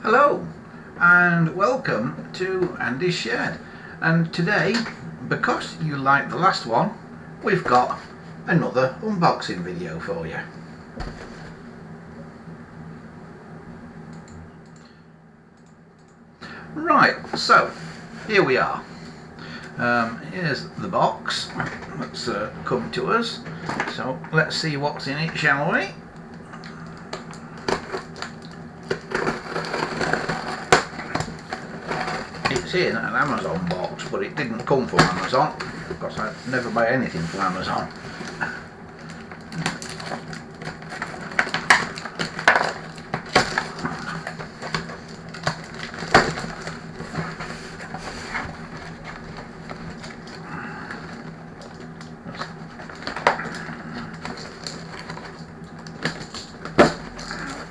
Hello and welcome to Andy's Shed, and today, because you liked the last one, we've got another unboxing video for you. Right, so here we are. Here's the box that's come to us, so let's see what's in it, shall we? It's in an Amazon box, but it didn't come from Amazon because I never buy anything from Amazon.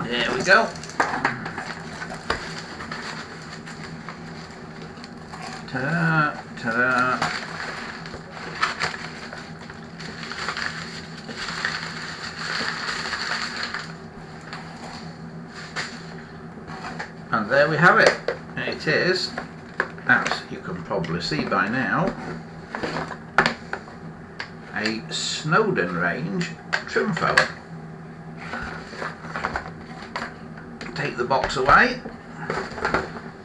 There we go. Ta-da, ta-da. And there we have it. It is, as you can probably see by now, a Snowdon range Trimphone. Take the box away,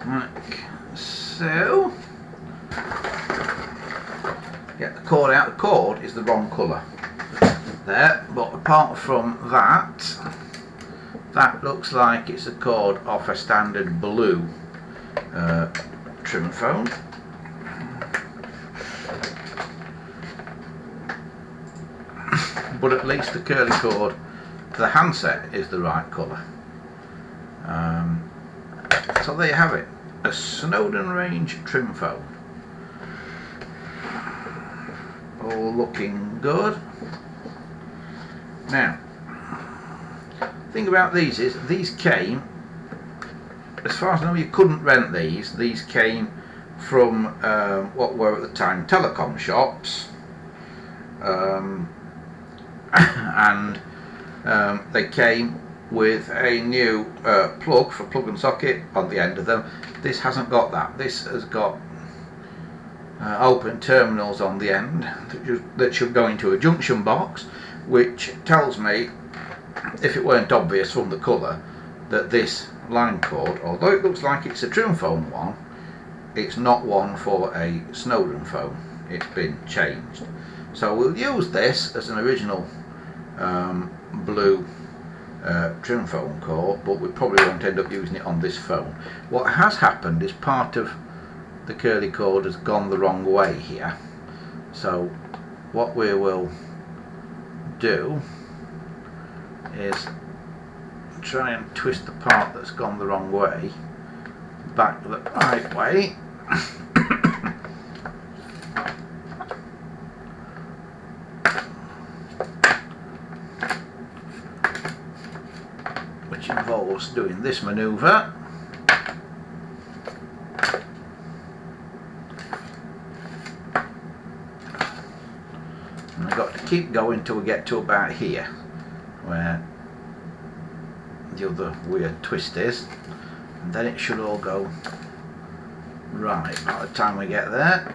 like so. Get the cord out. The cord is the wrong colour there, but apart from that, that looks like it's a cord off a standard blue Trimphone. But at least the curly cord to the handset is the right colour. So there you have it, a Snowdon range Trimphone. All looking good. Now, the thing about these is, these came, as far as I know, you couldn't rent these. These came from what were at the time telecom shops, and they came with a new plug for plug and socket on the end of them. This hasn't got that. This has got open terminals on the end that should go into a junction box, which tells me, if it weren't obvious from the colour, that this line cord, although it looks like it's a Trimphone one, it's not one for a Snowdon phone. It's been changed. So we'll use this as an original blue Trimphone cord, but we probably won't end up using it on this phone. What has happened is part of the curly cord has gone the wrong way here, so what we will do is try and twist the part that's gone the wrong way back the right way. Which involves doing this manoeuvre. And I've got to keep going till we get to about here, where the other weird twist is, and then it should all go right by the time we get there.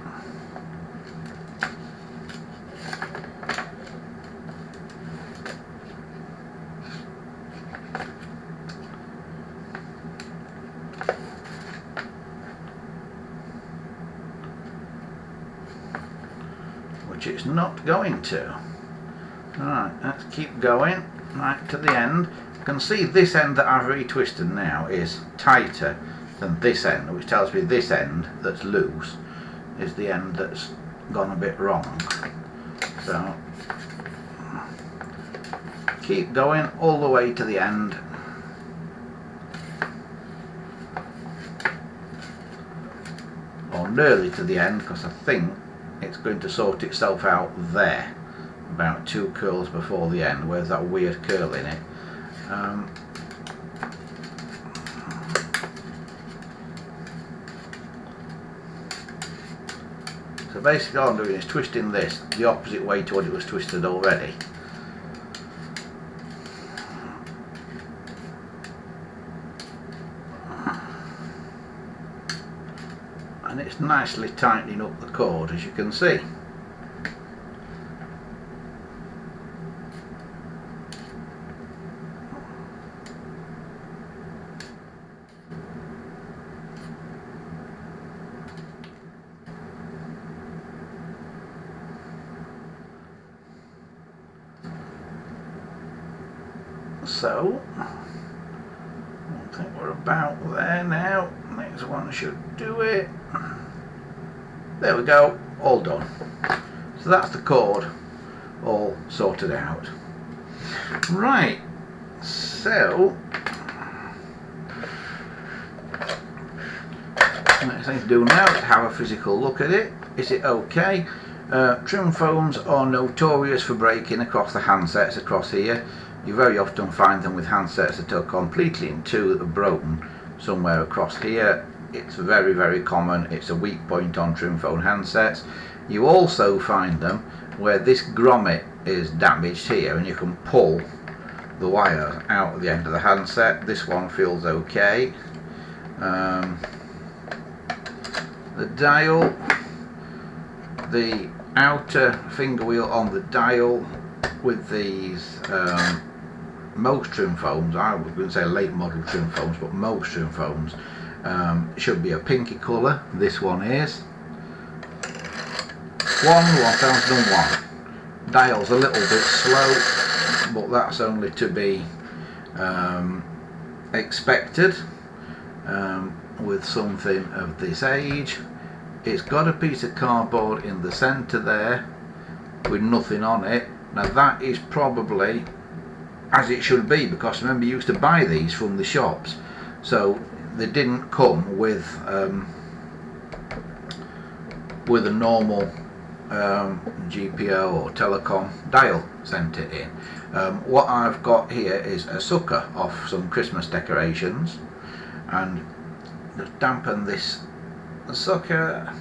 Which it's not going to. Alright, let's keep going right to the end. You can see this end that I've retwisted now is tighter than this end, which tells me this end that's loose is the end that's gone a bit wrong. So keep going all the way to the end. Or nearly to the end, because I think it's going to sort itself out there, about 2 curls before the end, where's that weird curl in it. So basically all I'm doing is twisting this the opposite way to what it was twisted already. it's nicely tightening up the cord, as you can see. So I think we're about there now. Next one should do it. There we go, all done. So that's the cord all sorted out. Right, so next thing to do now is have a physical look at it. Is it okay? Trimphones are notorious for breaking across the handsets across here. You very often find them with handsets that are completely in two that are broken somewhere across here. It's very, very common. It's a weak point on Trimphone handsets. You also find them where this grommet is damaged here, and you can pull the wire out at the end of the handset. This one feels okay. The dial, the outer finger wheel on the dial with these most Trimphones, I was going to say late model Trimphones, but most Trimphones should be a pinky colour. This one is 1001. Dial's a little bit slow, but that's only to be expected with something of this age. It's got a piece of cardboard in the centre there with nothing on it. Now that is probably as it should be, because remember you used to buy these from the shops, so they didn't come with a normal GPO or telecom dial centre in. What I've got here is a sucker off some Christmas decorations, and just dampen this sucker,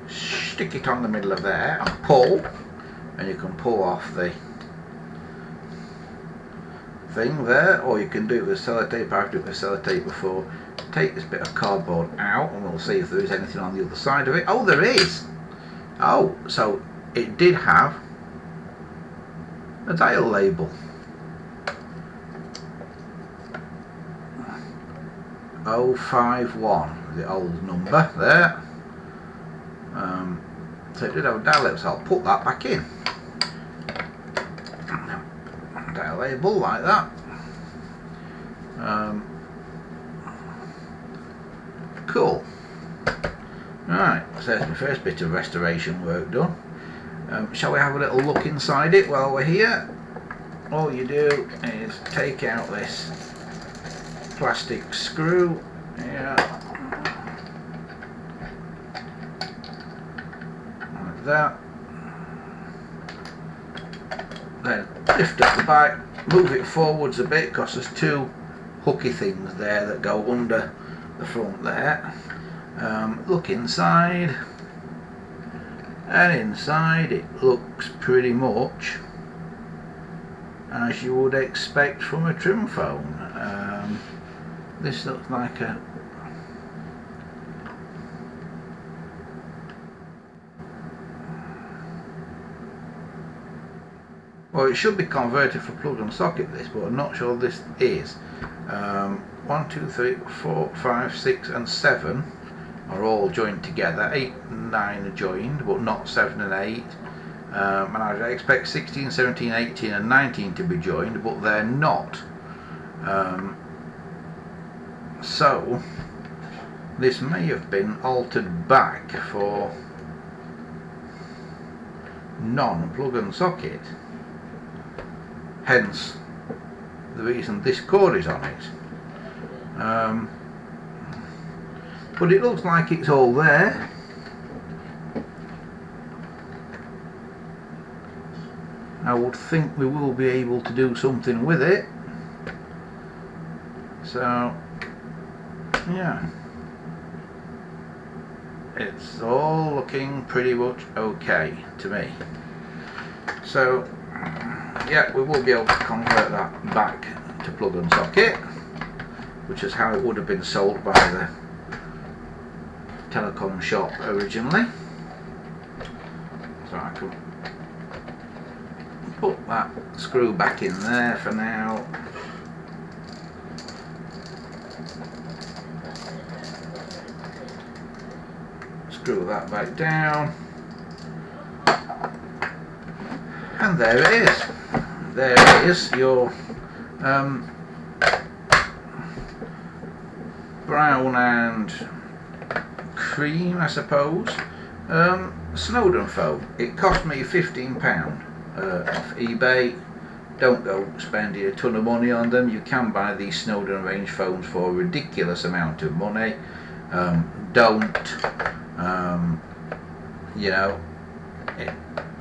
stick it on the middle of there and pull, and you can pull off the thing there, or you can do it with sellotape. I've done it with sellotape before. Take this bit of cardboard out and we'll see if there is anything on the other side of it. Oh, there is! Oh, so it did have a dial label. 051, the old number there. So it did have a dial label, so I'll put that back in. Dial label like that. Cool. Right, so there's my first bit of restoration work done. Shall we have a little look inside it while we're here? All you do is take out this plastic screw. Yeah. Like that. Then lift up the back, move it forwards a bit because there's two hooky things there that go under the front there. Look inside, and inside it looks pretty much as you would expect from a Trimphone. This looks like a well, it should be converted for plug and socket this, but I'm not sure this is. 1, 2, 3, 4, 5, 6 and 7 are all joined together. 8 and 9 are joined, but not 7 and 8. And I expect 16, 17, 18 and 19 to be joined, but they're not. So this may have been altered back for non-plug and socket. Hence the reason this cord is on it. But it looks like it's all there. I would think we will be able to do something with it. So yeah, it's all looking pretty much okay to me. So yeah, we will be able to convert that back to plug and socket, which is how it would have been sold by the telecom shop originally, so I can put that screw back in there for now. Screw that back down, and there it is. There it is, your brown and cream, I suppose, Snowdon phone. It cost me £15 off eBay. Don't go spending a ton of money on them. You can buy these Snowdon range phones for a ridiculous amount of money. Don't. You know,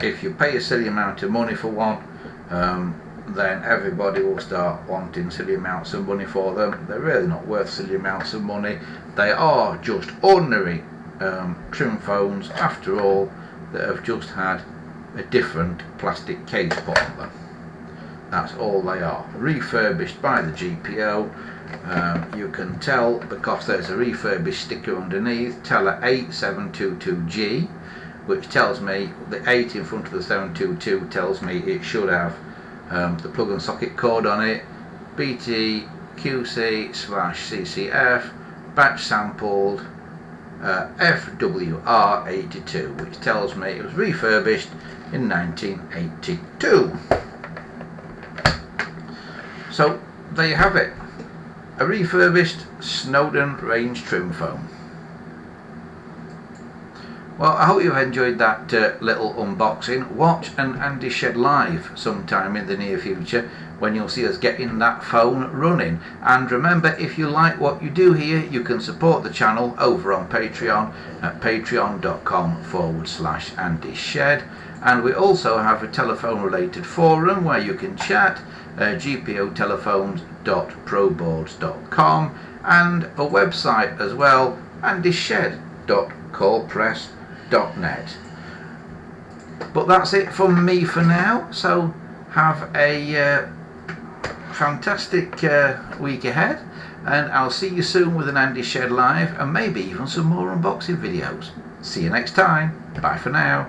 if you pay a silly amount of money for one, then everybody will start wanting silly amounts of money for them. They're really not worth silly amounts of money. They are just ordinary trim phones, after all, that have just had a different plastic case put on them. That's all they are. Refurbished by the GPO. You can tell because there's a refurbished sticker underneath, Teller 8722G, which tells me the 8 in front of the 722 tells me it should have the plug and socket code on it, BTQC/CCF, batch sampled, FWR82, which tells me it was refurbished in 1982. So there you have it, a refurbished Snowdon range trim phone. Well, I hope you've enjoyed that little unboxing. Watch an Andy Shed live sometime in the near future when you'll see us getting that phone running. And remember, if you like what you do here, you can support the channel over on Patreon at patreon.com/Andy Shed. And we also have a telephone related forum where you can chat, gpotelephones.proboards.com, and a website as well, andyshed.corepress.net. But that's it from me for now, so have a fantastic week ahead, and I'll see you soon with an Andy Shed live and maybe even some more unboxing videos. See you next time. Bye for now.